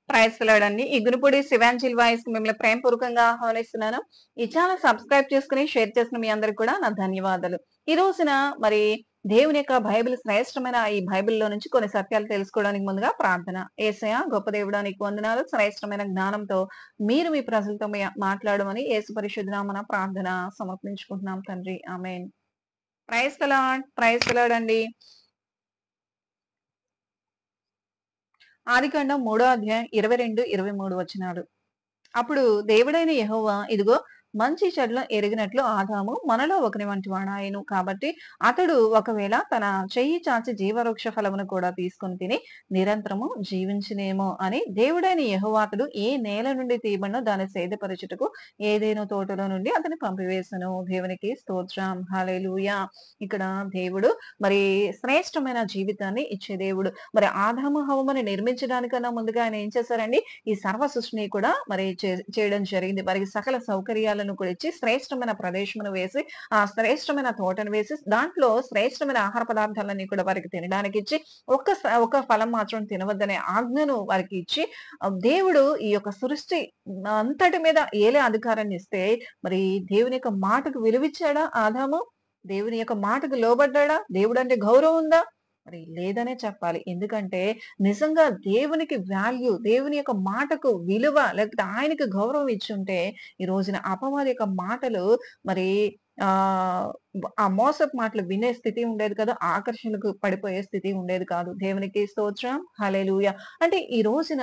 Praise lord. ఈ Gunupudi Shivanjali voice మిమ్మల్ని ప్రేమపూర్వకంగా ఆహ్వానిస్తున్నాను. ఈ ఛానల్ సబ్స్క్రైబ్ చేసుకుని షేర్ చేసిన మీ అందరికి కూడా నా ధన్యవాదాలు. ఈ రోజున మరి దేవుని యొక్క బైబిల్ శ్రేష్టమైన ఈ బైబిల్‌లో నుంచి కొన్ని సత్యాలు తెలుసుకోవడానికి ముందుగా ప్రార్థన. యేసయ్య గొప్ప దేవుడా నీకు వందనాలు. శ్రేష్టమైన జ్ఞానంతో మీరు మీ ప్రజలతో మాట్లాడమని యేసు పరిశుద్ధ నామమున ప్రార్థన సమర్పించుకుంటున్నాం తండ్రి. ఆమేన్. Praise the Lord. Praise the Lord అండి. ఆదికాండం 3వ అధ్యాయం 22, 23 వచనాలు. అప్పుడు దేవుడైన యెహోవా ఇదిగో మంచి చెడ్ల ఎరిగినట్లు ఆదాము మనలో ఒకని వంటి వాడాయను కాబట్టి అతడు ఒకవేళ తన చెయ్యి చాచి జీవవృక్ష ఫలమును కూడా తీసుకొని తిని నిరంతరము జీవించునేమో అని దేవుడైన యెహోవా అతడు ఏ నేల నుండి తీయబడినో దాన్ని సేదపరచుటకు ఏదేనో తోటలో నుండి అతని పంపివేసెను. దేవునికి స్తోత్రం. హల్లెలూయా. ఇక్కడ దేవుడు మరి శ్రేష్టమైన జీవితాన్ని ఇచ్చే దేవుడు. మరి ఆదాము హవ్వను నిర్మించడానికన్నా ముందుగా ఆయన ఏం చేశారండి? ఈ సర్వ సృష్టిని కూడా మరి చేయడం జరిగింది. వారికి సకల సౌకర్యాలను కూడా ఇచ్చి శ్రేష్టమైన ప్రదేశమును వేసి, ఆ శ్రేష్టమైన తోటను వేసి, దాంట్లో శ్రేష్టమైన ఆహార పదార్థాలన్నీ కూడా వారికి తినడానికి ఇచ్చి, ఒక ఫలం మాత్రం తినవద్దనే ఆజ్ఞను వారికి ఇచ్చి, దేవుడు ఈ యొక్క సృష్టి అంతటి మీద ఏలే అధికారాన్ని ఇస్తే, మరి దేవుని యొక్క మాటకు విలువిచ్చాడా ఆదాము? దేవుని యొక్క మాటకు లోబడ్డాడా? దేవుడంటే గౌరవం ఉందా? మరి లేదనే చెప్పాలి. ఎందుకంటే నిజంగా దేవునికి వాల్యూ, దేవుని యొక్క మాటకు విలువ లేకపోతే ఆయనకి గౌరవం ఇచ్చుంటే, ఈ రోజున అపవాది యొక్క మాటలు మరి ఆహ్, ఆ మోసపు మాటలు వినే స్థితి ఉండేది కాదు. ఆకర్షణలకు పడిపోయే స్థితి ఉండేది కాదు. దేవునికి స్తోత్రం. హల్లెలూయా. అంటే ఈ రోజున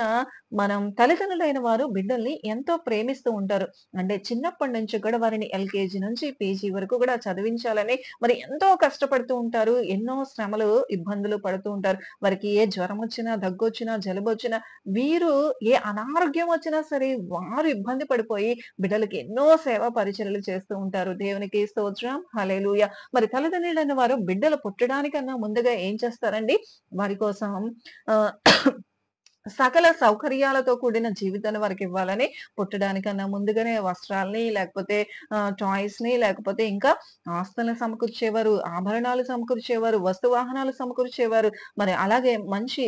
మనం తల్లిదండ్రులైన వారు బిడ్డల్ని ఎంతో ప్రేమిస్తూ ఉంటారు. అంటే చిన్నప్పటి నుంచి కూడా వారిని ఎల్‌కేజీ నుంచి పీజీ వరకు కూడా చదివించాలని మరి ఎంతో కష్టపడుతూ ఉంటారు. ఎన్నో శ్రమలు, ఇబ్బందులు పడుతూ ఉంటారు. వారికి ఏ జ్వరమొచ్చినా, దగ్గొచ్చినా, జలుబొచ్చినా, వీరు ఏ అనారోగ్యం వచ్చినా సరే వారు ఇబ్బంది పడిపోయి బిడ్డలకి ఎన్నో సేవా పరిచర్యలు చేస్తూ ఉంటారు. దేవునికి స్తోత్రం. హల్లెలూయా. మరి తల్లిదండ్రులైన వారు బిడ్డలు పుట్టడానికన్నా ముందుగా ఏం చేస్తారండి? వారి కోసం ఆహ్, సకల సౌకర్యాలతో కూడిన జీవితాన్ని వారికివ్వాలని పుట్టడానికన్నా ముందుగానే వస్త్రాల్ని, లేకపోతే టాయ్స్‌ని, లేకపోతే ఇంకా ఆస్తులను సమకూర్చేవారు, ఆభరణాలు సమకూర్చేవారు, వస్తు వాహనాలు సమకూర్చేవారు. మరి అలాగే మంచి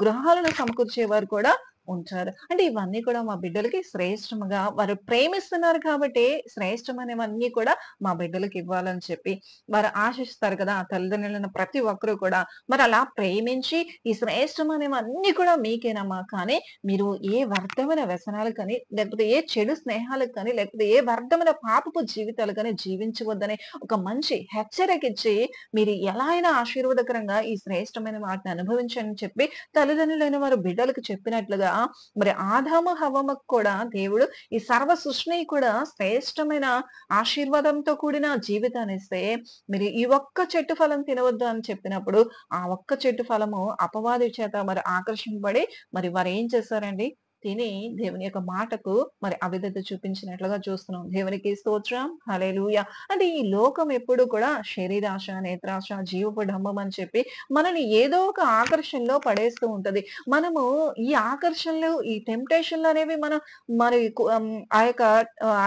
గృహాలను సమకూర్చేవారు కూడా ఉంటారు. అంటే ఇవన్నీ కూడా మా బిడ్డలకి శ్రేష్టముగా వారు ప్రేమిస్తున్నారు కాబట్టి శ్రేష్టమైనవన్నీ కూడా మా బిడ్డలకి ఇవ్వాలని చెప్పి వారు ఆశిస్తారు కదా! ఆ తల్లిదండ్రులైన ప్రతి ఒక్కరు కూడా. మరి అలా ప్రేమించి ఈ శ్రేష్టమైనవన్నీ కూడా మీకేనమ్మా. కానీ మీరు ఏ వ్యర్థమైన వ్యసనాలకు కానీ, లేకపోతే ఏ చెడు స్నేహాలకు కానీ, లేకపోతే ఏ వ్యర్థమైన పాపపు జీవితాలు కానీ జీవించవద్దనే ఒక మంచి హెచ్చరికిచ్చి, మీరు ఎలా అయినా ఆశీర్వాదకరంగా ఈ శ్రేష్టమైన వాటిని అనుభవించని చెప్పి తల్లిదండ్రులైన వారు బిడ్డలకు చెప్పినట్లుగా మరి ఆదాము హవ్వకు కూడా దేవుడు ఈ సర్వ సృష్టిని కూడా శ్రేష్టమైన ఆశీర్వాదంతో కూడిన జీవితాన్నిస్తే మీరు ఈ ఒక్క చెట్టు ఫలం తినవద్దు అని చెప్పినప్పుడు ఆ ఒక్క చెట్టు ఫలము అపవాది చేత మరి ఆకర్షింపబడి మరి వారేం చేశారండి? తిని దేవుని యొక్క మాటకు మరి అవిధేయత చూపించినట్లుగా చూస్తున్నాం. దేవునికి స్తోత్రం. హల్లెలూయా. అంటే ఈ లోకం ఎప్పుడు కూడా శరీరాశ, నేత్రాశ, జీవపు డంబం అని చెప్పి మనల్ని ఏదో ఒక ఆకర్షణలో పడేస్తూ ఉంటది. మనము ఈ ఆకర్షణలు, ఈ టెంప్టేషన్‌లు అనేవి మనం మరి ఆ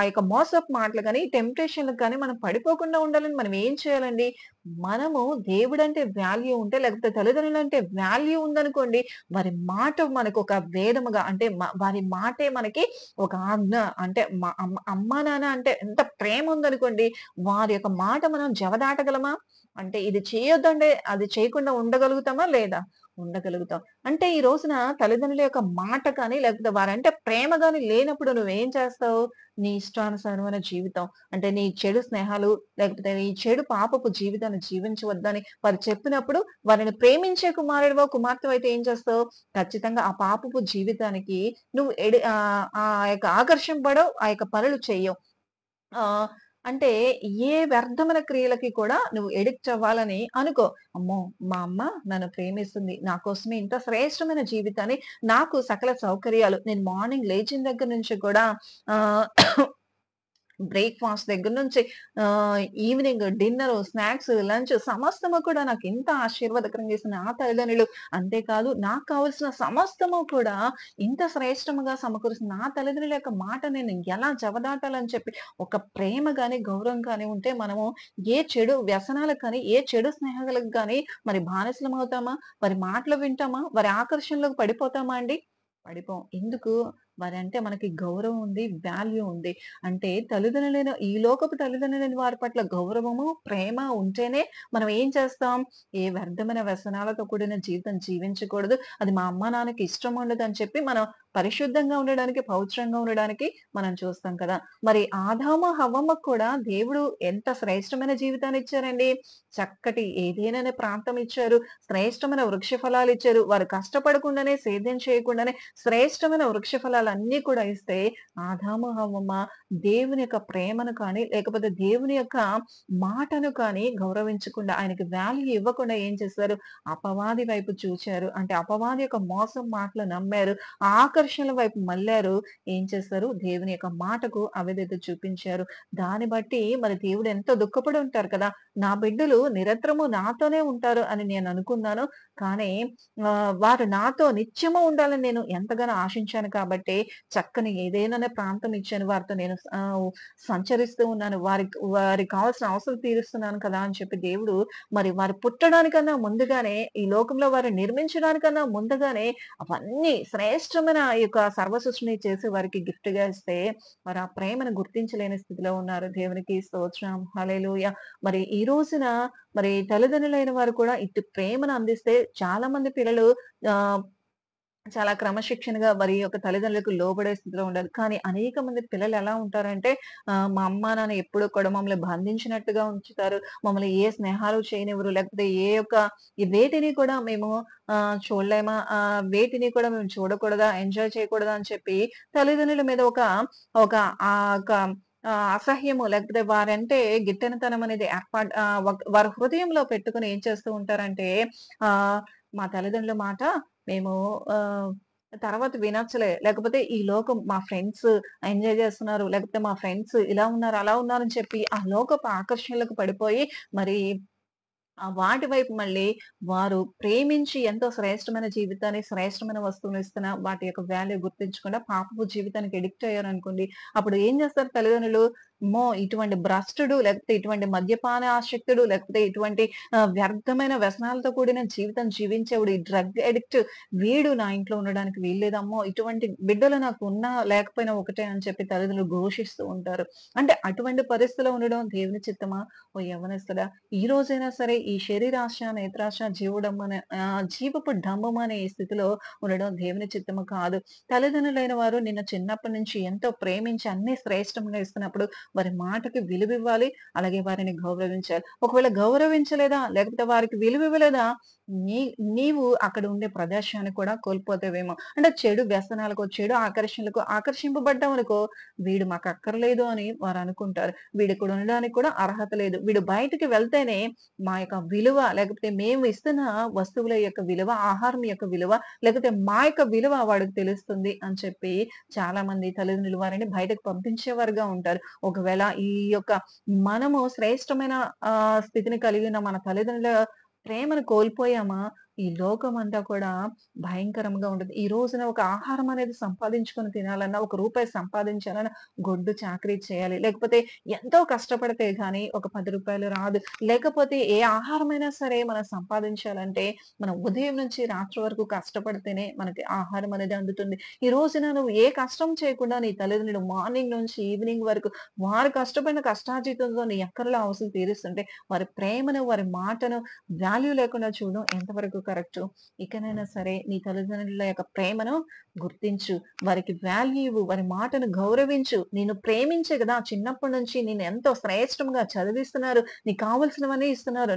యొక్క మోసపు మాటలు గాని, టెంప్టేషన్‌లకు గాని మనం పడిపోకుండా ఉండాలని మనం ఏం చేయాలండి? మనము దేవుడంటే వాల్యూ ఉంటే లేకపోతే తల్లిదండ్రులంటే వాల్యూ ఉందనుకోండి, వారి మాట మనకొక వేదముగా అంటే వారి మాటే మనకి ఒక ఆజ్ఞ. అంటే అమ్మా, నాన్న అంటే ఎంత ప్రేమ ఉందనుకోండి, వారి యొక్క మాట మనం జవదాటగలమా? అంటే ఇది చేయొద్దంటే అది చేయకుండా ఉండగలుగుతామా? లేదా? ఉండగలుగుతాం. అంటే ఈ రోజున తల్లిదండ్రుల యొక్క మాట కానీ, లేకపోతే వారంటే ప్రేమ గాని లేనప్పుడు నువ్వేం చేస్తావు? నీ ఇష్టానుసారమైన జీవితం అంటే నీ చెడు స్నేహాలు, లేకపోతే నీ చెడు పాపపు జీవితాన్ని జీవించవద్దని వారు చెప్పినప్పుడు వారిని ప్రేమించే కుమారుడివో, కుమార్తెవో అయితే ఏం చేస్తావు? ఖచ్చితంగా ఆ పాపపు జీవితానికి నువ్వు ఆ యొక్క ఆకర్షింపబడవు. ఆ యొక్క పనులు చెయ్యవు. ఆహ్, అంటే ఏ వ్యర్థమైన క్రియలకి కూడా నువ్వు ఎడిక్ట్ అవ్వాలని అనుకో. అమ్మో! మా అమ్మ నన్ను ప్రేమిస్తుంది. నా కోసమే ఇంత శ్రేష్టమైన జీవితాన్ని, నాకు సకల సౌకర్యాలు నేను మార్నింగ్ లేచిన దగ్గర నుంచి కూడా ఆహ్ బ్రేక్‌ఫాస్ట్ దగ్గర నుంచి ఈవినింగ్ డిన్నరు, స్నాక్స్, లంచ్ సమస్తము కూడా నాకింత ఆశీర్వాదకరంగా చేసిన నా తల్లిదండ్రులు. అంతేకాదు నాకు కావాల్సిన సమస్తము కూడా ఇంత శ్రేష్టముగా సమకూరుస్తున్న నా తల్లిదండ్రుల యొక్క మాట నేను ఎలా జవదాటాలని చెప్పి ఒక ప్రేమ గాని, గౌరవం గాని ఉంటే మనము ఏ చెడు వ్యసనాలకు కానీ, ఏ చెడు స్నేహాలకు గాని మరి బానిసలమవుతామా? వారి మాటలు వింటామా? వారి ఆకర్షణలకు పడిపోతామా అండి? పడిపోం. ఎందుకు? వారంటే మనకి గౌరవం ఉంది, వాల్యూ ఉంది. అంటే తల్లిదండ్రులైన ఈ లోకపు తల్లిదండ్రులైన వారి పట్ల గౌరవము, ప్రేమ ఉంటేనే మనం ఏం చేస్తాం? ఏ వ్యర్థమైన వ్యసనాలతో కూడిన జీవితం జీవించకూడదు. అది మా అమ్మ, నాన్నకి ఇష్టం ఉండదని చెప్పి మనం పరిశుద్ధంగా ఉండడానికి, పవిత్రంగా ఉండడానికి మనం చూస్తాం కదా! మరి ఆదాము, హవ్వమ్మకు కూడా దేవుడు ఎంత శ్రేష్టమైన జీవితాన్ని ఇచ్చారండి. చక్కటి ఏదెన్ అనే ప్రాంతం ఇచ్చారు. శ్రేష్టమైన వృక్ష ఫలాలిచ్చారు. వారు కష్టపడకుండానే, సేద్యం చేయకుండానే శ్రేష్టమైన వృక్ష ఫలాలన్నీ కూడా ఇస్తే, ఆదాము, హవ్వమ్మ దేవుని యొక్క ప్రేమను కానీ, లేకపోతే దేవుని యొక్క మాటను కానీ గౌరవించకుండా, ఆయనకి వాల్యూ ఇవ్వకుండా ఏం చేశారు? అపవాది వైపు చూచారు. అంటే అపవాది యొక్క మోసం మాటలు నమ్మారు. ఆకర్షణల వైపు మళ్లారు. ఏం చేశారు? దేవుని యొక్క మాటకు అవిధేయత చూపించారు. దాన్ని బట్టి మరి దేవుడు ఎంతో దుఃఖపడి ఉంటారు కదా! నా బిడ్డలు నిరంతరము నాతోనే ఉంటారు అని నేను అనుకున్నాను. కానీ వారు నాతో నిత్యము ఉండాలని నేను ఎంతగానో ఆశించాను కాబట్టి, చక్కని ఏదైనా ప్రాంతం ఇచ్చాను. వారితో నేను సంచరిస్తూ ఉన్నాను. వారికి కావాల్సిన అవసరం తీరుస్తున్నాను కదా! అని చెప్పి దేవుడు మరి వారు పుట్టడానికన్నా ముందుగానే, ఈ లోకంలో వారు నిర్మించడానికన్నా ముందుగానే అవన్నీ శ్రేష్టమైన ఈ యొక్క సర్వ సృష్టిని చేసి వారికి గిఫ్ట్‌గా ఇస్తే, వారు ఆ ప్రేమను గుర్తించలేని స్థితిలో ఉన్నారు. దేవునికి స్తోత్రం. హల్లెలూయా! మరి ఈ రోజున మరి తల్లిదండ్రులైన వారు కూడా ఇట్టి ప్రేమను అందిస్తే చాలా మంది పిల్లలు ఆహ్, చాలా క్రమశిక్షణగా వారి యొక్క తల్లిదండ్రులకు లోబడే స్థితిలో ఉండాలి. కానీ అనేక మంది పిల్లలు ఎలా ఉంటారంటే మా అమ్మా, నాన్న ఎప్పుడూ కూడా మమ్మల్ని బంధించినట్టుగా ఉంచుతారు. మమ్మల్ని ఏ స్నేహాలు చేయనివ్వరు. లేకపోతే ఏ యొక్క వేటిని కూడా మేము చూడలేమా? వేటిని కూడా మేము చూడకూడదా? ఎంజాయ్ చేయకూడదా? అని చెప్పి తల్లిదండ్రుల మీద ఒక ఒక ఒక అసహ్యము లేకపోతే వారంటే గిట్టనితనం అనేది వారి హృదయంలో పెట్టుకొని ఏం చేస్తూ ఉంటారంటే ఆహ్, మా తల్లిదండ్రుల మాట మేము ఆహ్, తర్వాత వినొచ్చులే. లేకపోతే ఈ లోకం మా ఫ్రెండ్స్ ఎంజాయ్ చేస్తున్నారు. లేకపోతే మా ఫ్రెండ్స్ ఇలా ఉన్నారు, అలా ఉన్నారని చెప్పి ఆ లోకపు ఆకర్షణలకు పడిపోయి మరి వాటి వైపు మళ్ళీ వారు ప్రేమించి ఎంతో శ్రేష్టమైన జీవితాన్ని, శ్రేష్టమైన వస్తువుని ఇస్తున్న వాటి యొక్క వాల్యూ గుర్తించకుండా పాపపు జీవితానికి అడిక్ట్ అయ్యారనుకోండి. అప్పుడు ఏం చేస్తారు తల్లిదండ్రులు? అమ్మో! ఇటువంటి భ్రష్టుడు, లేకపోతే ఇటువంటి మద్యపాన ఆసక్తుడు, లేకపోతే ఇటువంటి వ్యర్థమైన వ్యసనాలతో కూడిన జీవితం జీవించేవాడు, ఈ డ్రగ్ అడిక్ట్ వీడు నా ఇంట్లో ఉండడానికి వీల్లేదు. అమ్మో! ఇటువంటి బిడ్డలు నాకు ఉన్నా, లేకపోయినా ఒకటే అని చెప్పి తల్లిదండ్రులు ఘోషిస్తూ ఉంటారు. అంటే అటువంటి పరిస్థితిలో ఉండడం దేవుని చిత్తమా? ఓ యవ్వనస్తుడా! ఈ రోజైనా సరే ఈ శరీరాశ, నేత్రాశ, జీవపు డంబం అనే ఈ స్థితిలో ఉండడం దేవుని చిత్తము కాదు. తల్లిదండ్రులైన వారు నిన్ను చిన్నప్పటి నుంచి ఎంతో ప్రేమించి అన్నీ శ్రేష్టంగా ఇస్తున్నప్పుడు వారి మాటకి విలువివ్వాలి. అలాగే వారిని గౌరవించాలి. ఒకవేళ గౌరవించలేదా? లేకపోతే వారికి విలువివ్వలేదా? నీ నీవు అక్కడ ఉండే ప్రదేశాన్ని కూడా కోల్పోతావేమో. అంటే చెడు వ్యసనాలకు, చెడు ఆకర్షణలకు ఆకర్షింపబడ్డామనుకో, వీడు మాకక్కర్లేదు అని వారనుకుంటారు. వీడిక్కడ ఉండడానికి కూడా అర్హత లేదు. వీడు బయటికి వెళ్తేనే మా యొక్క విలువ లేకపోతే మేము ఇస్తున్న వస్తువుల యొక్క విలువ, ఆహారం యొక్క విలువ, లేకపోతే మా యొక్క విలువ వాడికి తెలుస్తుంది అని చెప్పి చాలా మంది తల్లిదండ్రులు వారిని బయటకు పంపించేవారుగా ఉంటారు. ఒకవేళ ఈ యొక్క మనము శ్రేష్టమైన స్థితిని కలిగిన మన తల్లిదండ్రుల ప్రేమను కోల్పోయామా, ఈ లోకమంతా కూడా భయంకరంగా ఉంటది. ఈ రోజున ఒక ఆహారం అనేది సంపాదించుకొని తినాలన్నా, ఒక రూపాయి సంపాదించాలన్నా గొడ్డు చాకిరీ చేయాలి. లేకపోతే ఎంతో కష్టపడితే గాని ఒక రూ. 10 రాదు. లేకపోతే ఏ ఆహారమైనా సరే మనం సంపాదించాలంటే, మనం ఉదయం నుంచి రాత్రి వరకు కష్టపడితేనే మనకి ఆహారం అనేది అందుతుంది. ఈ రోజున నువ్వు ఏ కష్టం చేయకుండా నీ తల్లిదండ్రులు మార్నింగ్ నుంచి ఈవినింగ్ వరకు వారు కష్టపడిన కష్టార్జితంతో నీ అక్కరలో అవసరం తీరుస్తుంటే, వారి ప్రేమను, వారి మాటను వాల్యూ లేకుండా చూడడం ఎంతవరకు కరెక్టు? ఇకనైనా సరే నీ తల్లిదండ్రుల యొక్క ప్రేమను గుర్తించు. వారికి వాల్యూ ఇవ్వు. వారి మాటను గౌరవించు. నిన్ను ప్రేమించే గదా! చిన్నప్పటి నుంచి నిన్ను ఎంతో శ్రేష్టంగా చదివిస్తున్నారు. నీకు కావాల్సినవన్నీ ఇస్తున్నారు.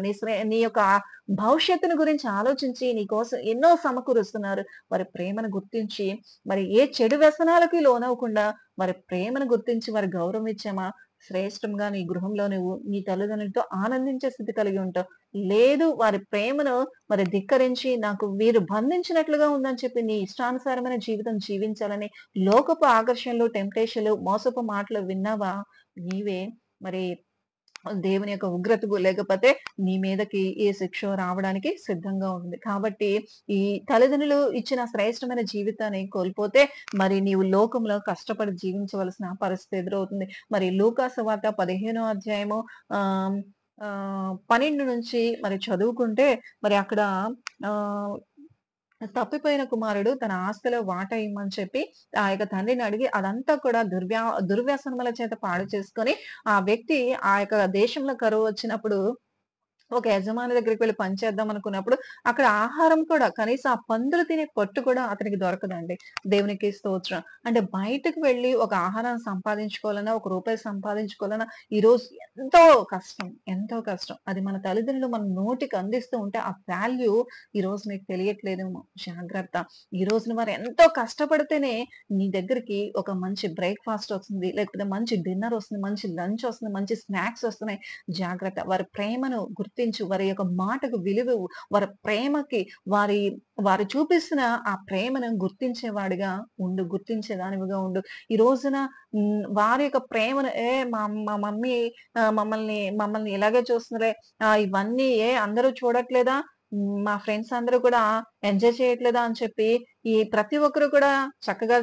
నీ యొక్క భవిష్యత్తును గురించి ఆలోచించి నీ కోసం ఎన్నో సమకూరుస్తున్నారు. వారి ప్రేమను గుర్తించి మరి ఏ చెడు వ్యసనాలకి లోనవ్వకుండా వారి ప్రేమను గుర్తించి వారి గౌరవం ఇచ్చామా శ్రేష్టంగా నీ గృహంలో నువ్వు నీ తల్లిదండ్రులతో ఆనందించే స్థితి కలిగి ఉంటావు. లేదు వారి ప్రేమను మరి ధిక్కరించి నాకు వీరు బంధించినట్లుగా ఉందని చెప్పి నీ ఇష్టానుసారమైన జీవితం జీవించాలని లోకపు ఆకర్షణలు, టెంప్టేషన్‌లు, మోసపు మాటలు విన్నావా? నీవే మరి దేవుని యొక్క ఉగ్రతకు లేకపోతే నీ మీదకి ఏ శిక్షో రావడానికి సిద్ధంగా ఉంది. కాబట్టి ఈ తల్లిదండ్రులు ఇచ్చిన శ్రేష్టమైన జీవితాన్ని కోల్పోతే మరి నీవు లోకంలో కష్టపడి జీవించవలసిన పరిస్థితి ఎదురవుతుంది. మరి లూకా సువార్త 15 అధ్యాయము ఆహ్, 12 నుంచి మరి చదువుకుంటే మరి అక్కడ ఆహ్ తప్పిపోయిన కుమారుడు తన ఆస్తిలో వాటా ఇమ్మని చెప్పి ఆ యొక్క తండ్రిని అడిగి అదంతా కూడా దుర్వ్యసనముల చేత పాడు చేసుకొని, ఆ వ్యక్తి ఆ యొక్క దేశంలో కరువు వచ్చినప్పుడు ఒక యజమాని దగ్గరికి వెళ్లి పని చేద్దాం అనుకున్నప్పుడు, అక్కడ ఆహారం కూడా కనీసం ఆ పందులు తినే పొట్టు కూడా అతనికి దొరకదండి. దేవునికి స్తోత్రం. అంటే బయటకు వెళ్లి ఒక ఆహారం సంపాదించుకోవాలన్నా, ఒక రూపాయి సంపాదించుకోవాలన్నా ఈరోజు ఎంతో కష్టం. ఎంతో కష్టం. అది మన తల్లిదండ్రులు మన నోటికి అందిస్తూ ఉంటే ఆ వాల్యూ ఈరోజు నీకు తెలియట్లేదేమో జాగ్రత్త. ఈ రోజున వారు ఎంతో కష్టపడితేనే నీ దగ్గరికి ఒక మంచి బ్రేక్‌ఫాస్ట్ వస్తుంది. లేకపోతే మంచి డిన్నర్ వస్తుంది. మంచి లంచ్ వస్తుంది. మంచి స్నాక్స్ వస్తున్నాయి. జాగ్రత్త. వారి ప్రేమను గుర్తించు. వారి యొక్క మాటకు విలువివ్వు. వారి ప్రేమకి వారి వారు చూపిస్తున్న ఆ ప్రేమను గుర్తించేవాడిగా ఉండు. గుర్తించేదానివిగా ఉండు. ఈ రోజున వారి యొక్క ప్రేమను మా మమ్మీ మమ్మల్ని ఇలాగే చూస్తున్నారే, ఇవన్నీ అందరూ చూడట్లేదా? మా ఫ్రెండ్స్ అందరూ కూడా ఎంజాయ్ చేయట్లేదా? అని చెప్పి ఈ ప్రతి ఒక్కరు కూడా చక్కగా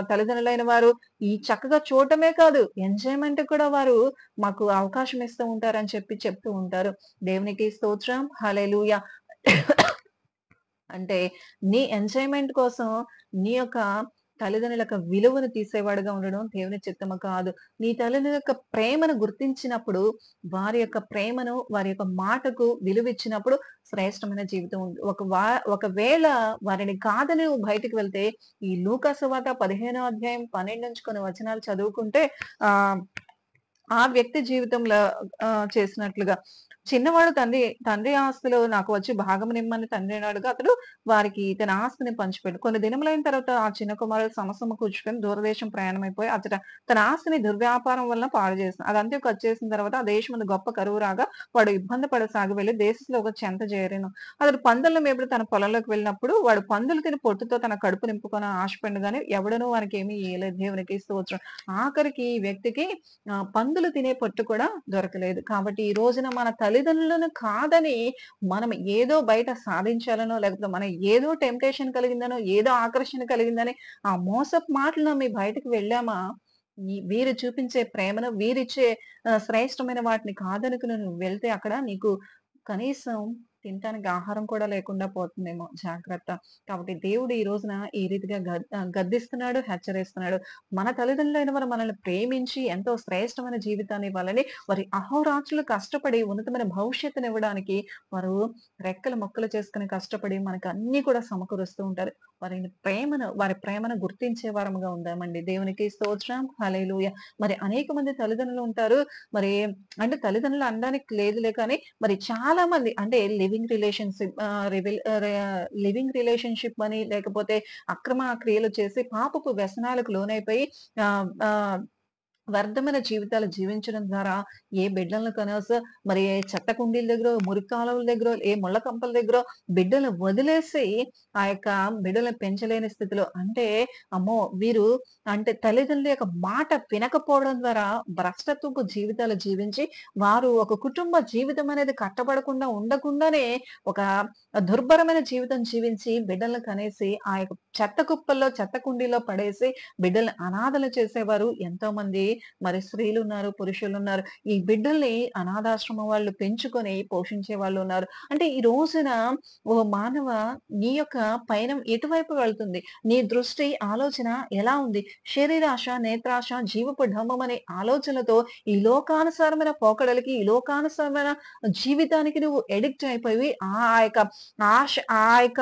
తల్లిదండ్రులైన వారు ఈ చక్కగా చూడటమే కాదు, ఎంజాయ్‌మెంట్ కూడా వారు మాకు అవకాశం ఇస్తూ ఉంటారని చెప్పి చెప్తూ ఉంటారు. దేవునికి స్తోత్రం. హల్లెలూయా! అంటే నీ ఎంజాయ్‌మెంట్ కోసం నీ యొక్క తల్లిదండ్రుల యొక్క విలువను తీసేవాడుగా ఉండడం దేవుని చిత్తము కాదు. నీ తల్లిదండ్రుల యొక్క ప్రేమను గుర్తించినప్పుడు, వారి యొక్క ప్రేమను, వారి యొక్క మాటకు విలువిచ్చినప్పుడు శ్రేష్టమైన జీవితం ఉంది. ఒకవేళ వారిని కాదని నువ్వు బయటికి వెళ్తే, ఈ లూకా సువార్త 15వ అధ్యాయం 12 నుంచి కొన్ని వచనాలు చదువుకుంటే ఆహ్ ఆ వ్యక్తి జీవితంలో చేసినట్లుగా చిన్నవాడు తండ్రి ఆస్తిలో నాకు వచ్చి భాగమునిమ్మని తండ్రిని అడగా అతడు వారికి తన ఆస్తిని పంచిపెట్టు. కొన్ని దినములైన తర్వాత ఆ చిన్న కుమారుడు సమకూర్చుకొని దూరదేశం ప్రయాణమైపోయి అతడు తన ఆస్తిని దుర్వ్యాపారం వలన పాడు చేసిన. అదంతా ఖర్చేసిన తర్వాత ఆ దేశమందు గొప్ప కరువు రాగా వాడు ఇబ్బంది పడసాగి వెళ్లి దేశంలో ఒక చెంత చేరెను. అతడు పందులను మేపుడు తన పొలంలోకి వెళ్ళినప్పుడు వాడు పందులు తిని పొట్టుతో తన కడుపు నింపుకొని ఆశపడిండు గాని ఎవడునూ వానికేమీ ఇయ్యలేదు. దేవునికి స్తోత్రం. ఆఖరికి ఈ వ్యక్తికి పందులు తినే పొట్టు కూడా దొరకలేదు. కాబట్టి ఈ రోజున మన తల్లిదండ్రులను కాదని మనం ఏదో బయట సాధించాలనో, లేకపోతే మనం ఏదో టెంప్టేషన్ కలిగిందనో, ఏదో ఆకర్షణ కలిగిందని ఆ మోసపు మాటలు నమ్మి బయటకు వెళ్ళామా, వీరు చూపించే ప్రేమను, వీరిచ్చే శ్రేష్టమైన వాటిని కాదనుకుని నువ్వు వెళ్తే అక్కడ నీకు కనీసం తినటానికి ఆహారం కూడా లేకుండా పోతుందేమో జాగ్రత్త. కాబట్టి దేవుడు ఈ రోజున ఈ రీతిగా గద్దిస్తున్నాడు, హెచ్చరిస్తున్నాడు. మన తల్లిదండ్రులైన వారు మనల్ని ప్రేమించి ఎంతో శ్రేష్టమైన జీవితాన్ని ఇవ్వాలని వారి అహోరాత్రులు కష్టపడి ఉన్నతమైన భవిష్యత్తునివ్వడానికి వారు రెక్కలు ముక్కలు చేసుకొని కష్టపడి మనకు అన్నీ కూడా సమకూరుస్తూ ఉంటారు. వారి ప్రేమను గుర్తించే వారముగా ఉందామండి. దేవునికి స్తోత్రం. హల్లెలూయా! మరి అనేక మంది తల్లిదండ్రులు ఉంటారు. మరి అంటే తల్లిదండ్రులు అనడానికి లేదులే కానీ మరి చాలా మంది అంటే లివింగ్ రిలేషన్‌షిప్ అని లేకపోతే అక్రమ క్రియలు చేసి పాపపు వ్యసనాలకు లోనైపోయి ఆహ్, ఆహ్, వ్యర్థమైన జీవితాలు జీవించడం ద్వారా ఏ బిడ్డలను కనోసో, మరి ఏ చెత్త కుండీల దగ్గరో, మురికి కాలువల దగ్గరో, ఏ ముళ్ళ కంపల దగ్గరో బిడ్డలను వదిలేసి ఆ యొక్క బిడ్డలను పెంచలేని స్థితిలో అంటే అమ్మో! వీరు అంటే తల్లిదండ్రుల యొక్క మాట వినకపోవడం ద్వారా భ్రష్టత్వపు జీవితాలు జీవించి, వారు ఒక కుటుంబ జీవితం అనేది కట్టబడకుండా ఉండకుండానే ఒక దుర్భరమైన జీవితం జీవించి బిడ్డలను కనేసి ఆ యొక్క చెత్త కుప్పల్లో, చెత్త కుండీలో పడేసి బిడ్డల్ని అనాథలు చేసేవారు ఎంతోమంది మరి స్త్రీలున్నారు, పురుషులున్నారు. ఈ బిడ్డల్ని అనాథాశ్రమం వాళ్ళు పెంచుకొని పోషించే వాళ్ళున్నారు. అంటే ఈ రోజున ఓ మానవ నీ యొక్క పయనం ఎటువైపు వెళ్తుంది? నీ దృష్టి, ఆలోచన ఎలా ఉంది? శరీరాశ, నేత్రాశ, జీవపు డంబం అనే ఆలోచనలతో ఈ లోకానుసారమైన పోకడలకి, ఈ లోకానుసారమైన జీవితానికి నువ్వు అడిక్ట్ అయిపోయి యొక్క ఆ యొక్క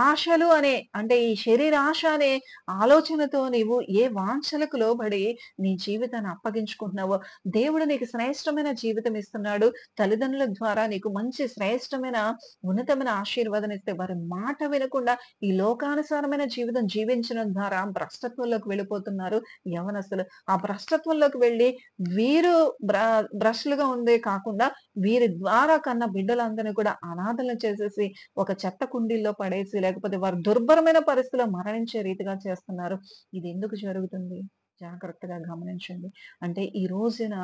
ఆశలు అనే అంటే ఈ శరీరాశ అనే ఆలోచనతో నీవు ఏ వాంఛలకు లోబడి నీ జీవితాన్ని అప్పగించుకుంటున్నావో, దేవుడు నీకు శ్రేష్టమైన జీవితం ఇస్తున్నాడు. తల్లిదండ్రుల ద్వారా నీకు మంచి శ్రేష్టమైన, ఉన్నతమైన ఆశీర్వాదం ఇస్తే వారి మాట వినకుండా ఈ లోకానుసారమైన జీవితం జీవించడం ద్వారా భ్రష్టత్వంలోకి వెళ్ళిపోతున్నారు యవ్వనస్తులు. ఆ భ్రష్టత్వంలోకి వెళ్ళి వీరు భ్ర భ్రష్టులుగా ఉండే కాకుండా వీరి ద్వారా కన్న బిడ్డలందరిని కూడా అనాథలను చేసేసి ఒక చెత్త కుండీల్లో పడేసి లేకపోతే వారు దుర్భరమైన పరిస్థితిలో మరణించే రీతిగా చేస్తున్నారు. ఇది ఎందుకు జరుగుతుంది? జాగ్రత్తగా గమనించండి. అంటే ఈ రోజున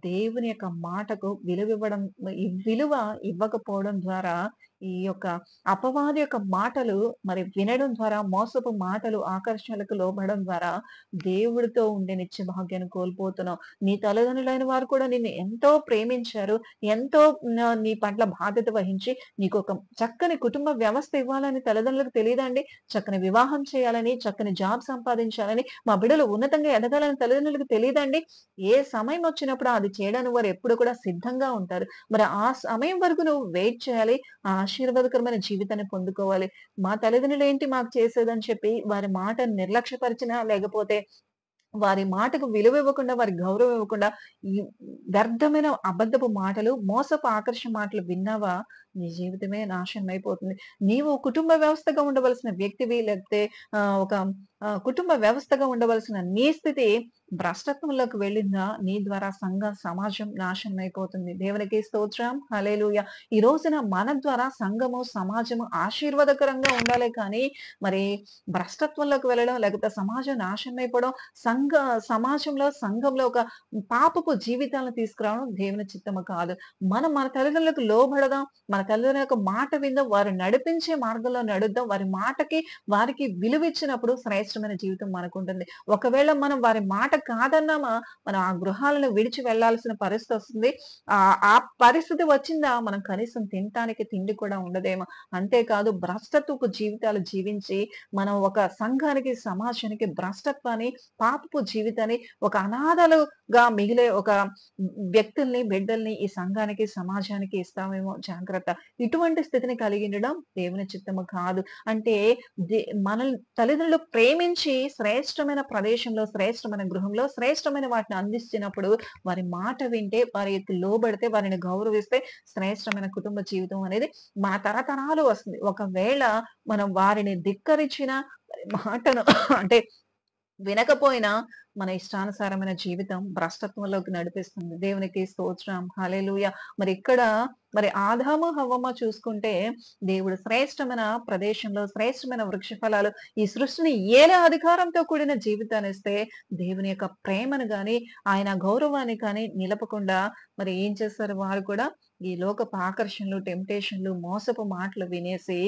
దేవుని యొక్క మాటకు విలువివ్వడం ఈ విలువ ఇవ్వకపోవడం ద్వారా ఈ యొక్క అపవాది యొక్క మాటలు మరి వినడం ద్వారా, మోసపు మాటలు, ఆకర్షణలకు లోబడడం ద్వారా దేవుడితో ఉండే నిత్య భాగ్యాన్ని కోల్పోతున్నావు. నీ తల్లిదండ్రులైన వారు కూడా నిన్ను ఎంతో ప్రేమించారు. ఎంతో నీ పట్ల బాధ్యత వహించి నీకొక చక్కని కుటుంబ వ్యవస్థ ఇవ్వాలని తల్లిదండ్రులకు తెలీదండి? చక్కని వివాహం చేయాలని, చక్కని జాబ్ సంపాదించాలని, మా బిడ్డలు ఉన్నతంగా ఎదగాలని తల్లిదండ్రులకు తెలీదండి? ఏ సమయం వచ్చినప్పుడు అది చేయడానికి వారు ఎప్పుడు కూడా సిద్ధంగా ఉంటారు. మరి ఆ సమయం వరకు నువ్వు వెయిట్ చేయాలి. ఆ ఆశీర్వాదకరమైన జీవితాన్ని పొందుకోవాలి. మా తల్లిదండ్రులేంటి మాకు చేసేదని చెప్పి వారి మాటను నిర్లక్ష్యపరిచినా, లేకపోతే వారి మాటకు విలువ ఇవ్వకుండా, వారికి గౌరవం ఇవ్వకుండా, ఈ వ్యర్థమైన అబద్ధపు మాటలు, మోసపు ఆకర్షణ మాటలు విన్నావా, నీ జీవితమే నాశనం అయిపోతుంది. నీవు కుటుంబ వ్యవస్థగా ఉండవలసిన వ్యక్తివి, లేకపోతే ఒక కుటుంబ వ్యవస్థగా ఉండవలసిన నీ స్థితి భ్రష్టత్వంలోకి వెళ్ళిందా, నీ ద్వారా సమాజం నాశనం అయిపోతుంది. దేవునికి స్తోత్రం. హల్లెలూయా! ఈ రోజున మన ద్వారా సంఘము, సమాజము ఆశీర్వాదకరంగా ఉండాలే కానీ, మరి భ్రష్టత్వంలోకి వెళ్ళడం, లేకపోతే సమాజం నాశనం అయిపోవడం, సంఘ సమాజంలో, సంఘంలో ఒక పాపపు జీవితాలను తీసుకురావడం దేవుని చిత్తము కాదు. మనం మన తల్లిదండ్రులకు లోబడదాం. మన తల్లిదండ్రుల యొక్క మాట విందాం. వారు నడిపించే మార్గంలో నడుద్దాం. వారి మాటకి, వారికి విలువిచ్చినప్పుడు శ్రేష్టమైన జీవితం మనకుంటుంది. ఒకవేళ మనం వారి మాట కాదన్నామా, మనం ఆ గృహాలను విడిచి వెళ్ళాల్సిన పరిస్థితొస్తుంది. ఆ పరిస్థితి వచ్చిందా, మనం కనీసం తినటానికి తిండి కూడా ఉండదేమో. అంతేకాదు భ్రష్టత్వపు జీవితాలు జీవించి, మనం ఒక సంఘానికి, సమాజానికి భ్రష్టత్వాన్ని, పాపపు జీవితాన్ని, ఒక అనాథలుగా మిగిలే ఒక వ్యక్తుల్ని, బిడ్డల్ని ఈ సంఘానికి, సమాజానికి ఇస్తామేమో జాగ్రత్త. ఇటువంటి స్థితిని కలిగి ఉండడం దేవుని చిత్తము కాదు. అంటే దే మనల్ని తల్లిదండ్రులు ప్రేమించి శ్రేష్టమైన ప్రదేశంలో, శ్రేష్టమైన గృహంలో, శ్రేష్టమైన వాటిని అందిస్తున్నప్పుడు వారి మాట వింటే, వారికి లోబడితే, వారిని గౌరవిస్తే శ్రేష్టమైన కుటుంబ జీవితం అనేది మా తరతరాలు వస్తుంది. ఒకవేళ మనం వారిని ధిక్కరించిన మాటను అంటే వినకపోయినా మన ఇష్టానుసారమైన జీవితం భ్రష్టత్వంలోకి నడిపిస్తుంది. దేవునికి స్తోత్రం. హల్లెలూయా! మరి ఇక్కడ మరి ఆదాము, హవ్వమ్మ చూసుకుంటే దేవుడు శ్రేష్టమైన ప్రదేశంలో శ్రేష్టమైన వృక్ష ఫలాలు ఈ సృష్టిని ఏలే అధికారంతో కూడిన జీవితాన్నిస్తే దేవుని యొక్క ప్రేమను గాని, ఆయన గౌరవాన్ని కానీ నిలపకుండా మరి ఏం చేస్తారు వారు కూడా ఈ లోకపు ఆకర్షణలు, టెంప్టేషన్‌లు, మోసపు మాటలు వినేసి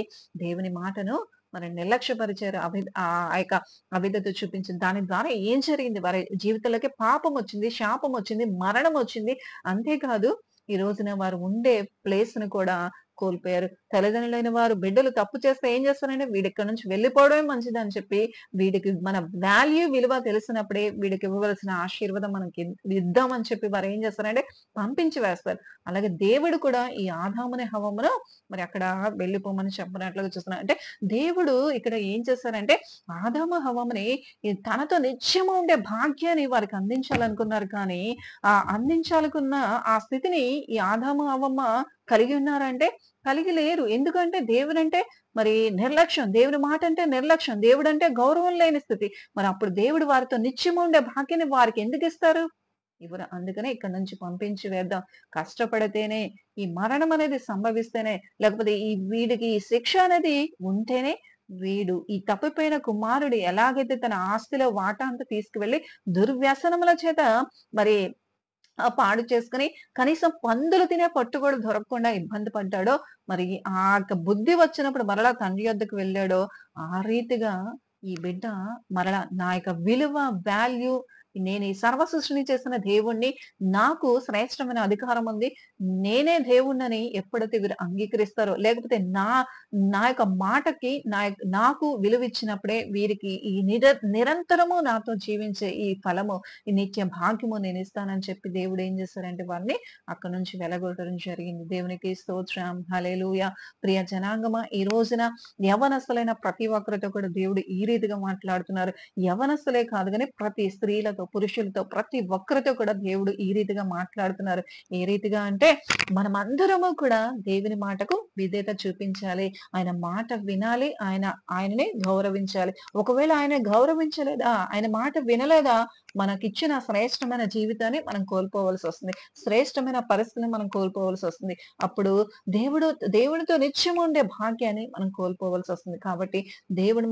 దేవుని మాటను మరి నిర్లక్ష్యపరిచారు. ఆ యొక్క అవిధేయత చూపించింది. దాని ద్వారా ఏం జరిగింది? వారి జీవితంలోకి పాపమొచ్చింది, శాపమొచ్చింది, మరణమొచ్చింది. అంతేకాదు ఈ రోజున వారు ఉండే ప్లేస్‌ని కూడా కోల్పోయారు. తల్లిదండ్రులైన వారు బిడ్డలు తప్పు చేస్తే ఏం చేస్తారంటే వీడిక్కడి నుంచి వెళ్ళిపోవడమే మంచిదని చెప్పి, వీడికి మన వాల్యూ, విలువ తెలిసినప్పుడే వీడికి ఇవ్వవలసిన ఆశీర్వాదం మనకి ఇద్దామని చెప్పి వారు ఏం చేస్తారంటే పంపించి వేస్తారు. అలాగే దేవుడు కూడా ఈ ఆదాముని, హవ్వమును మరి అక్కడ వెళ్ళిపోమని చెప్పినట్లుగా చూస్తున్నాం. అంటే దేవుడు ఇక్కడ ఏం చేశారంటే ఆదాము, హవ్వముని తనతో నిత్యము ఉండే భాగ్యాన్ని వారికి అందించాలనుకున్నారు కానీ, అందించాలనుకున్న ఆ స్థితిని ఈ ఆదాము, హవ్వమ్మ కలిగి ఉన్నారంటే కలిగి లేరు. ఎందుకంటే దేవుడంటే మరి నిర్లక్ష్యం. దేవుని మాట అంటే నిర్లక్ష్యం. దేవుడంటే గౌరవం లేని స్థితి. మరి అప్పుడు దేవుడు వారితో నిత్యము ఉండే భాగ్యాన్ని వారికి ఎందుకిస్తారు? ఇవ్వరు. అందుకనే ఇక్కడి నుంచి పంపించి వేద్దాం. కష్టపడితేనే ఈ మరణం అనేది సంభవిస్తేనే, లేకపోతే వీడికి ఈ శిక్ష అనేది ఉంటేనే వీడు ఈ తప్పిపోయిన కుమారుడు ఎలాగైతే తన ఆస్తిలో వాటా అంతా తీసుకువెళ్ళి దుర్వ్యసనముల చేత మరి పాడు చేసుకొని కనీసం పందులు తినే పట్టు కూడా దొరకకుండా ఇబ్బంది పడ్డాడో, మరి ఆ యొక్క బుద్ధి వచ్చినప్పుడు మరలా తండ్రి యొద్దకు వెళ్ళాడో, ఆ రీతిగా ఈ బిడ్డ మరలా నా యొక్క విలువ, వాల్యూ, నేను ఈ సర్వ సృష్టిని చేసిన దేవుణ్ణి, నాకు శ్రేష్టమైన అధికారం ఉంది. నేనే దేవుడినని ఎప్పుడైతే వీరు అంగీకరిస్తారో, లేకపోతే నా యొక్క మాటకి నాకు విలువిచ్చినప్పుడే వీరికి ఈ నిరంతరము నాతో జీవించే ఈ ఫలము, ఈ నిత్య భాగ్యము నేనిస్తానని చెప్పి దేవుడు ఏం చేశారంటే వారిని అక్కడి నుంచి వెలగొట్టడం జరిగింది. దేవునికి స్తోత్రం. హల్లెలూయా! ప్రియ జనాంగమా, ఈ రోజున యవ్వనస్తులైన ప్రతి ఒక్కరితో కూడా దేవుడు ఈ రీతిగా మాట్లాడుతున్నారు. యవ్వనస్తులే కాదు గాని ప్రతి స్త్రీలతో, పురుషులతో, ప్రతి ఒక్కరితో కూడా దేవుడు ఈ రీతిగా మాట్లాడుతున్నారు. ఏ రీతిగా అంటే మనమందరము కూడా దేవుని మాటకు విధేయత చూపించాలి. ఆయన మాట వినాలి. ఆయనని గౌరవించాలి. ఒకవేళ ఆయన గౌరవించలేదా, ఆయన మాట వినలేదా, మనకిచ్చిన శ్రేష్టమైన జీవితాన్ని మనం కోల్పోవలసొస్తుంది. శ్రేష్టమైన పరిస్థితిని మనం కోల్పోవలసొస్తుంది. అప్పుడు దేవునితో నిత్యం ఉండే భాగ్యాన్ని మనం కోల్పోవలసొస్తుంది. కాబట్టి దేవుడు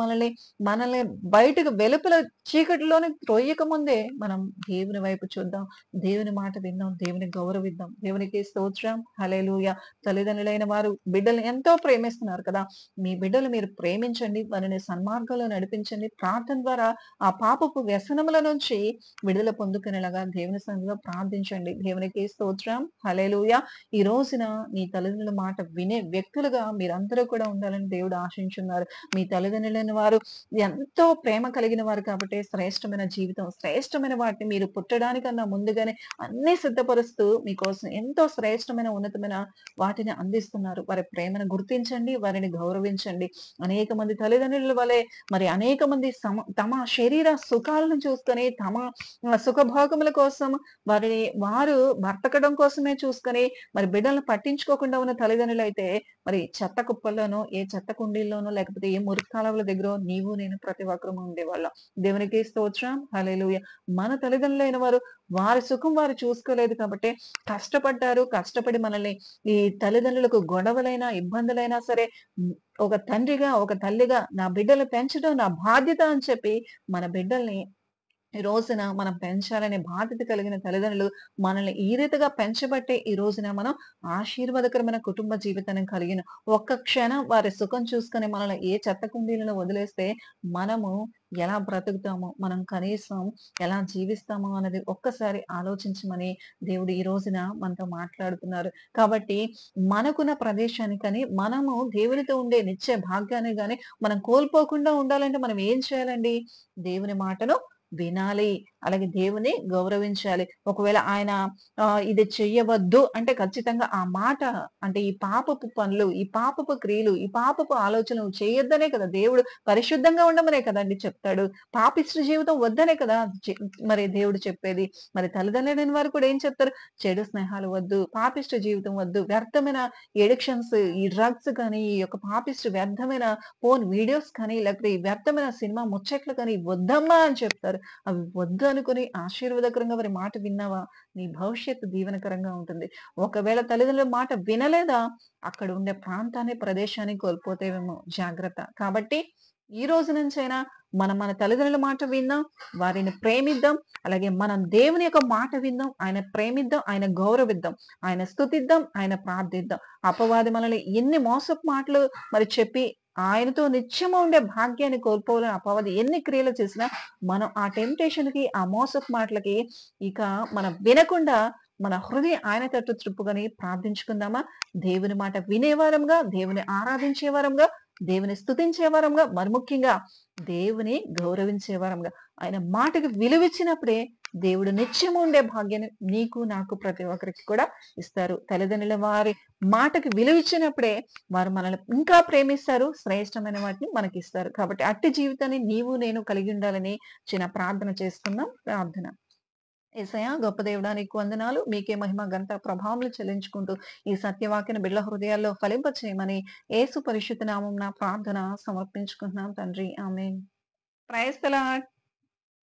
మనల్ని బయటకు వెలుపల చీకటిలోకి త్రోయక ముందే మనం దేవుని వైపు చూద్దాం. దేవుని మాట విందాం. దేవుని గౌరవిద్దాం. దేవునికి స్తోత్రం. హల్లెలూయా! తల్లిదండ్రులైన వారు బిడ్డల్ని ఎంతో ప్రేమిస్తున్నారు కదా! మీ బిడ్డలు మీరు ప్రేమించండి. వారిని సన్మార్గంలో నడిపించండి. ప్రార్థన ద్వారా ఆ పాపపు వ్యసనముల నుంచి విడుదల పొందుకునేలాగా దేవుని సన్నిధిలో ప్రార్థించండి. దేవునికి స్తోత్రం. హల్లెలూయా! ఈ రోజున మీ తల్లిదండ్రుల మాట వినే వ్యక్తులుగా మీరందరూ కూడా ఉండాలని దేవుడు ఆశించున్నారు. మీ తల్లిదండ్రులైన వారు ఎంతో ప్రేమ కలిగిన వారు కాబట్టి శ్రేష్టమైన జీవితం, శ్రేష్టమైన వాటిని మీరు పుట్టడానికన్నా ముందుగానే అన్నీ సిద్ధపరుస్తూ మీకోసం ఎంతో శ్రేష్టమైన, ఉన్నతమైన వాటిని అందిస్తున్నారు. వారి ప్రేమను గుర్తించండి. వారిని గౌరవించండి. అనేక మంది తల్లిదండ్రుల వలె మరి అనేక మంది తమ శరీర సుఖాలను చూసుకొని తమ సుఖభోగముల కోసం వారు బ్రతకడం కోసమే చూసుకొని మరి బిడ్డలను పట్టించుకోకుండా ఉన్న తల్లిదండ్రులైతే మరి చెత్త కుప్పల్లోనో, ఏ చెత్త కుండీల్లోనో లేకపోతే ఏ మురికి కాలువల దగ్గరో నీవు నేను ప్రతి ఒక్కరము ఉండేవాళ్ళం. దేవునికి స్తోత్రం. హల్లెలూయా! మన తల్లిదండ్రులైన వారు వారి సుఖం వారు చూసుకోలేదు కాబట్టి కష్టపడ్డారు. కష్టపడి మనల్ని ఈ తల్లిదండ్రులకు గొడవలైనా, ఇబ్బందులైనా సరే ఒక తండ్రిగా, ఒక తల్లిగా నా బిడ్డలు పెంచడం నా బాధ్యత అని చెప్పి మన బిడ్డల్ని ఈ రోజున మనం పెంచాలనే బాధ్యత కలిగిన తల్లిదండ్రులు మనల్ని ఈ రీతిగా పెంచబట్టే ఈ రోజున మనం ఆశీర్వాదకరమైన కుటుంబ జీవితాన్ని కలిగిన ఒక్క క్షణం వారి సుఖం చూసుకొని మనల్ని ఏ చెత్త కుండీలలో వదిలేస్తే మనము ఎలా బ్రతుకుతామో, మనం కనీసం ఎలా జీవిస్తామో అన్నది ఒక్కసారి ఆలోచించమని దేవుడు ఈ రోజున మనతో మాట్లాడుతున్నారు. కాబట్టి మనకున్న ప్రదేశానికని మనము దేవునితో ఉండే నిత్య భాగ్యాన్ని గాని మనం కోల్పోకుండా ఉండాలంటే మనం ఏం చేయాలండి? దేవుని మాటను వినాలి. అలాగే దేవుని గౌరవించాలి. ఒకవేళ ఆయన ఇది చెయ్యవద్దు అంటే ఖచ్చితంగా ఆ మాట అంటే ఈ పాపపు పనులు, ఈ పాపపు క్రియలు, ఈ పాపపు ఆలోచనలు చేయొద్దనే కదా దేవుడు పరిశుద్ధంగా ఉండమనే కదండీ చెప్తాడు. పాపిష్టి జీవితం వద్దనే కదా మరి దేవుడు చెప్పేది. మరి తల్లిదండ్రులైన వారు కూడా ఏం చెప్తారు? చెడు స్నేహాలు వద్దు, పాపిష్టి జీవితం వద్దు, వ్యర్థమైన ఎడిక్షన్స్ ఈ డ్రగ్స్ కానీ, ఈ యొక్క పాపిష్టి వ్యర్థమైన ఫోను వీడియోస్ కానీ, లేకపోతే ఈ వ్యర్థమైన సినిమా ముచ్చట్లు కానీ వద్దమ్మా అని చెప్తారు. అవి వద్దు అనుకుని ఆశీర్వాదకరంగా వారి మాట విన్నావా? నీ భవిష్యత్తు దీవెనకరంగా ఉంటుంది. ఒకవేళ తల్లిదండ్రుల మాట వినలేదా? అక్కడ ఉండే ప్రాంతాన్ని, ప్రదేశాన్ని కోల్పోతేవేమో జాగ్రత్త. కాబట్టి ఈ రోజు నుంచైనా మనం మన తల్లిదండ్రుల మాట విందాం. వారిని ప్రేమిద్దాం. అలాగే మనం దేవుని యొక్క మాట విందాం. ఆయన ప్రేమిద్దాం. ఆయన గౌరవిద్దాం. ఆయన స్తుతిద్దాం. ఆయన ప్రార్థిద్దాం. అపవాది మనల్ని ఎన్ని మోసపు మాటలు మరి చెప్పి ఆయనతో నిత్యము ఉండే భాగ్యాన్ని కోల్పోవాలని అపవాది ఎన్ని క్రియలు చేసినా మనం ఆ టెంప్టేషన్‌కి, ఆ మోసపు మాటలకి ఇక మనం వినకుండా మన హృదయం ఆయన తట్టు త్రిప్పుకొని ప్రార్థించుకుందామా? దేవుని మాట వినేవారంగా, దేవుని ఆరాధించే వారంగా, దేవుని స్తుతించే వారంగా, మరి ముఖ్యంగా దేవుని గౌరవించే వారంగా, ఆయన మాటకి విలువిచ్చినప్పుడే దేవుడు నిత్యము ఉండే భాగ్యాన్ని నీకు, నాకు ప్రతి ఒక్కరికి కూడా ఇస్తారు. తల్లిదండ్రుల వారి మాటకి విలువిచ్చినప్పుడే వారు మనల్ని ఇంకా ప్రేమిస్తారు. శ్రేష్టమైన వాటిని మనకిస్తారు. కాబట్టి అట్టి జీవితాన్ని నీవు, నేను కలిగి ఉండాలని చిన్న ప్రార్థన చేసుకుందాం. ప్రార్థన. యేసయ్యా గొప్ప దేవుడా నీకు వందనాలు. మీకే మహిమ, ఘనత, ప్రభావములు చెల్లించుకుంటూ ఈ సత్యవాక్యను బిడ్డల హృదయాల్లో ఫలింపచేయమని యేసు పరిశుద్ధ నామమున ప్రార్థన సమర్పించుకుంటున్నాం తండ్రి. ఆమేన్. Praise the lord.